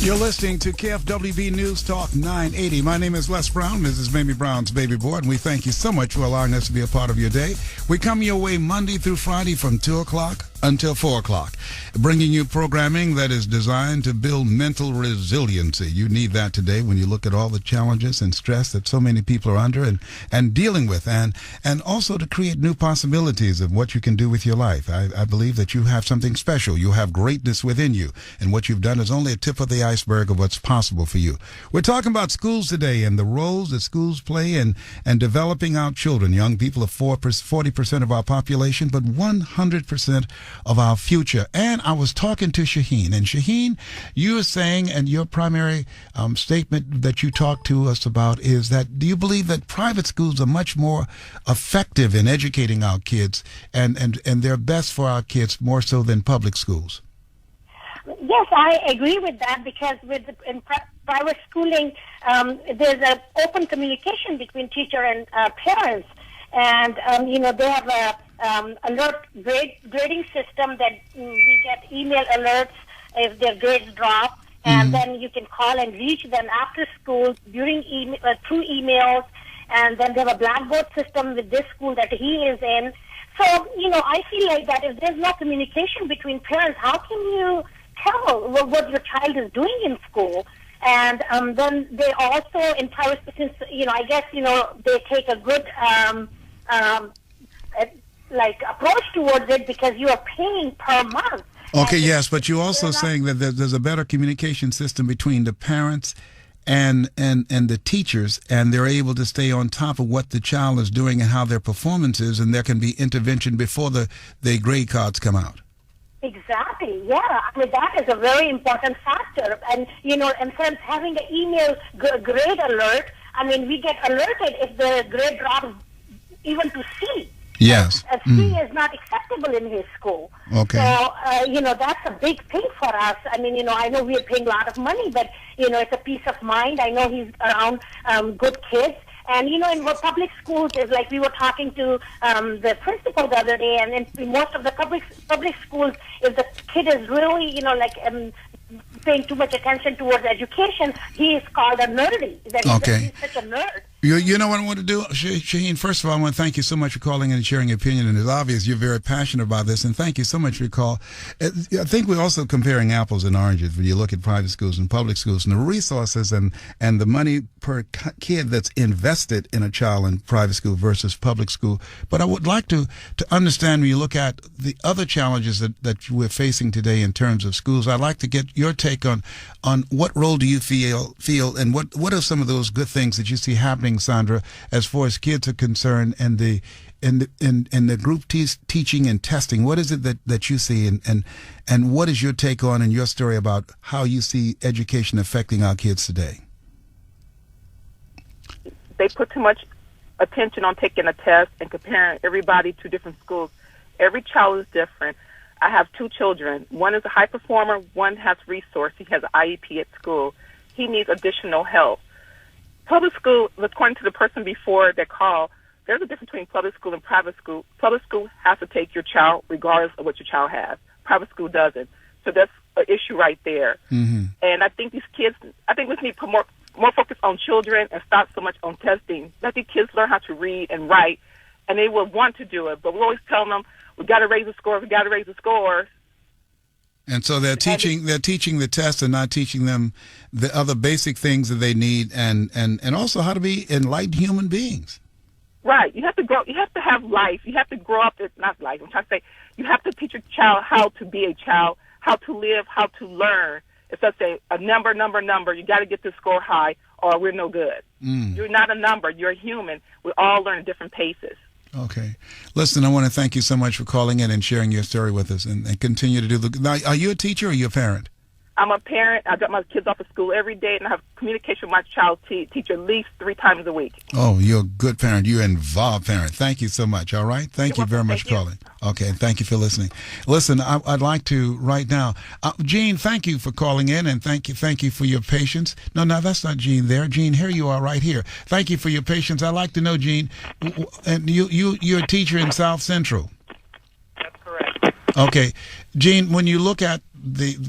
You're listening to KFWB News Talk 980. My name is Les Brown, Mrs. Mamie Brown's baby boy, and we thank you so much for allowing us to be a part of your day. We come your way Monday through Friday from 2 o'clock until 4 o'clock, bringing you programming that is designed to build mental resiliency. You need that today when you look at all the challenges and stress that so many people are under and dealing with, and also to create new possibilities of what you can do with your life. I believe that you have something special. You have greatness within you, and what you've done is only a tip of the iceberg of what's possible for you. We're talking about schools today and the roles that schools play in developing our children. Young people are 40% of our population, but 100% of our future. And I was talking to Shaheen, and Shaheen, you were saying, and your primary statement that you talked to us about is that, do you believe that private schools are much more effective in educating our kids and they're best for our kids more so than public schools? Yes, I agree with that, because in private schooling, there's an open communication between teacher and parents, and they have a grading system that we get email alerts if their grades drop, and then you can call and reach them after school through emails, and then they have a blackboard system with this school that he is in. So I feel like that if there's no communication between parents, how can you tell what your child is doing in school? And then they also, in private, since I guess they take a good approach towards it, because you are paying per month. Okay, yes, but you're also saying that there's a better communication system between the parents and the teachers, and they're able to stay on top of what the child is doing and how their performance is, and there can be intervention before the grade cards come out. Exactly, yeah. I mean, that is a very important factor. And, instead of having an email grade alert, I mean, we get alerted if the grade drops even to C. Yes. C is not acceptable in his school. Okay. So, that's a big thing for us. I mean, I know we're paying a lot of money, but, it's a peace of mind. I know he's around good kids. And, in public schools, is like we were talking to the principal the other day, and in most of the public schools, if the kid is really, paying too much attention towards education, he is called a nerdy. He's such a nerd. You know what I want to do, Shaheen? First of all, I want to thank you so much for calling in and sharing your opinion. And it's obvious you're very passionate about this. And thank you so much for your call. I think we're also comparing apples and oranges when you look at private schools and public schools, and the resources and the money per kid that's invested in a child in private school versus public school. But I would like to understand, when you look at the other challenges that we're facing today in terms of schools, I'd like to get your take on what role do you feel and what are some of those good things that you see happening, Sandra, as far as kids are concerned, and the group teaching and testing. What is it that you see, and what is your take on and your story about how you see education affecting our kids today? They put too much attention on taking a test and comparing everybody to different schools. Every child is different. I have 2 children. One is a high performer. One has resource. He has an IEP at school. He needs additional help. Public school, according to the person before that called, there's a difference between public school and private school. Public school has to take your child regardless of what your child has. Private school doesn't. So that's an issue right there. Mm-hmm. And I think we need to put more focus on children and stop so much on testing. Let the kids learn how to read and write, and they will want to do it. But we're always telling them, we got to raise the scores. And so they're teaching the test and not teaching them the other basic things that they need, and also how to be enlightened human beings. Right. You have to grow. You have to have life. You have to grow up. Not life. I'm trying to say you have to teach your child how to be a child, how to live, how to learn. It's just a number. You got to get this score high, or we're no good. You're not a number. You're a human. We all learn at different paces. Okay. Listen, I want to thank you so much for calling in and sharing your story with us, and continue to do the... Now, are you a teacher or are you a parent? I'm a parent. I drop my kids off at school every day, and I have communication with my child teacher at least 3 times a week. Oh, you're a good parent. You're an involved parent. Thank you so much, all right? Thank you very much for calling. Okay, thank you for listening. Listen, I'd like to right now... Jean, thank you for calling in, and thank you for your patience. No, that's not Jean there. Jean, here you are right here. Thank you for your patience. I'd like to know, Jean, and you're a teacher in South Central. That's correct. Okay. Jean, when you look at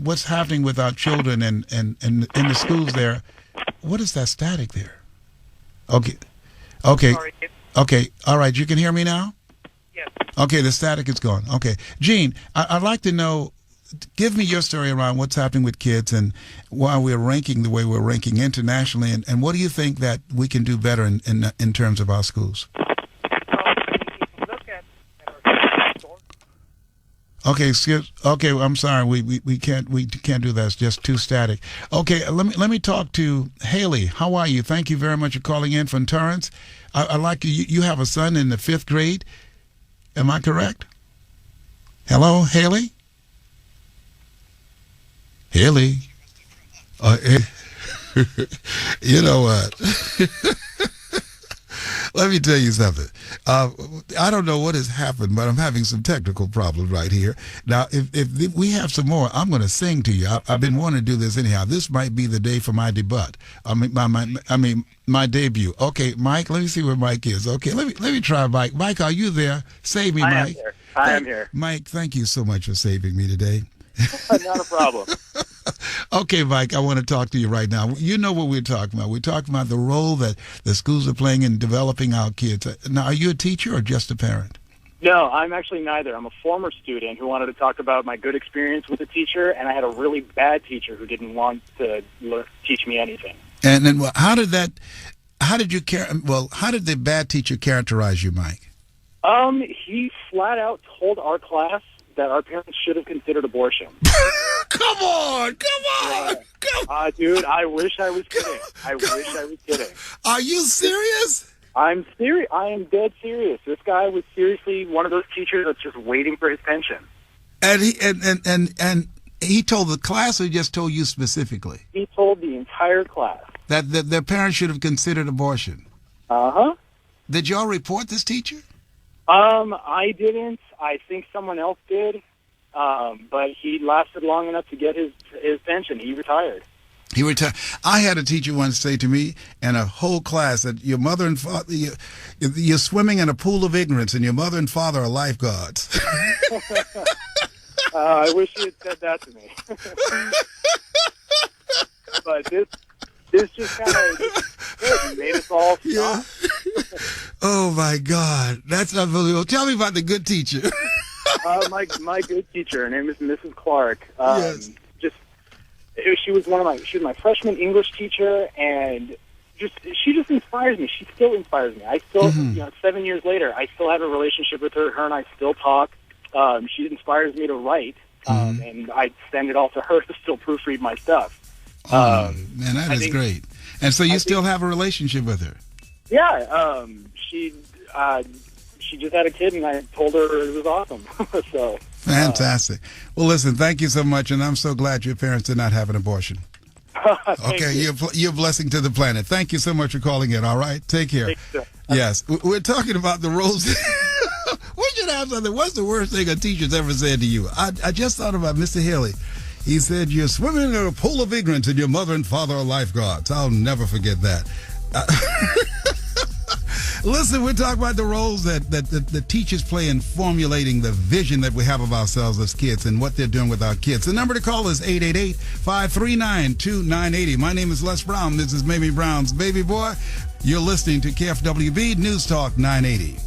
what's happening with our children and in the schools there. What is that static there? Okay. All right. You can hear me now? Yes. Okay, the static is gone. Okay. Gene, I'd like to know, give me your story around what's happening with kids and why we're ranking the way we're ranking internationally, and what do you think that we can do better in terms of our schools? Okay, I'm sorry. We can't do that. It's just too static. Okay, let me talk to Haley. How are you? Thank you very much for calling in from Torrance. I like you have a son in the 5th grade. Am I correct? Hello, Haley? Haley? You know what? Let me tell you something. I don't know what has happened, but I'm having some technical problems right here. Now, if we have some more, I'm going to sing to you. I've been wanting to do this anyhow. This might be the day for my debut. My debut. Okay, Mike. Let me see where Mike is. Okay, let me try Mike. Mike, are you there? Save me, Mike. I am here. Mike, thank you so much for saving me today. Not a problem. Okay, Mike, I want to talk to you right now. You know what we're talking about. We're talking about the role that the schools are playing in developing our kids. Now, are you a teacher or just a parent? No, I'm actually neither. I'm a former student who wanted to talk about my good experience with a teacher, and I had a really bad teacher who didn't want to teach me anything. And then how did the bad teacher characterize you, Mike? He flat out told our class that our parents should have considered abortion. Come on! Dude, I wish I was kidding. Are you serious? I'm serious. I am dead serious. This guy was seriously one of those teachers that's just waiting for his pension. And he told the class, or he just told you specifically? He told the entire class that their parents should have considered abortion. Uh-huh. Did y'all report this teacher? I didn't. I think someone else did. But he lasted long enough to get his pension. He retired. He retired. I had a teacher once say to me and a whole class that your mother and father, you're swimming in a pool of ignorance, and your mother and father are lifeguards. I wish he had said that to me. But this just kind of made us all stop. Yeah. Oh my God, that's unbelievable. Tell me about the good teacher. My good teacher, her name is Mrs. Clark. Yes. She was my freshman English teacher, and she just inspires me. She still inspires me. I still, 7 years later, I still have a relationship with her. Her and I still talk. She inspires me to write, and I send it all to her to still proofread my stuff. Man, that is great. And so you still have a relationship with her? Yeah. She just had a kid, and I told her it was awesome. So fantastic. Well, listen, thank you so much, and I'm so glad your parents did not have an abortion. Okay, you're a blessing to the planet. Thank you so much for calling in. All right, take care. Yes, we're talking about the roles. We should have something. What's the worst thing a teacher's ever said to you? I just thought about Mr. Haley. He said, you're swimming in a pool of ignorance and your mother and father are lifeguards. I'll never forget that. Listen, we're talking about the roles that the teachers play in formulating the vision that we have of ourselves as kids and what they're doing with our kids. The number to call is 888-539-2980. My name is Les Brown. This is Mamie Brown's Baby Boy. You're listening to KFWB News Talk 980.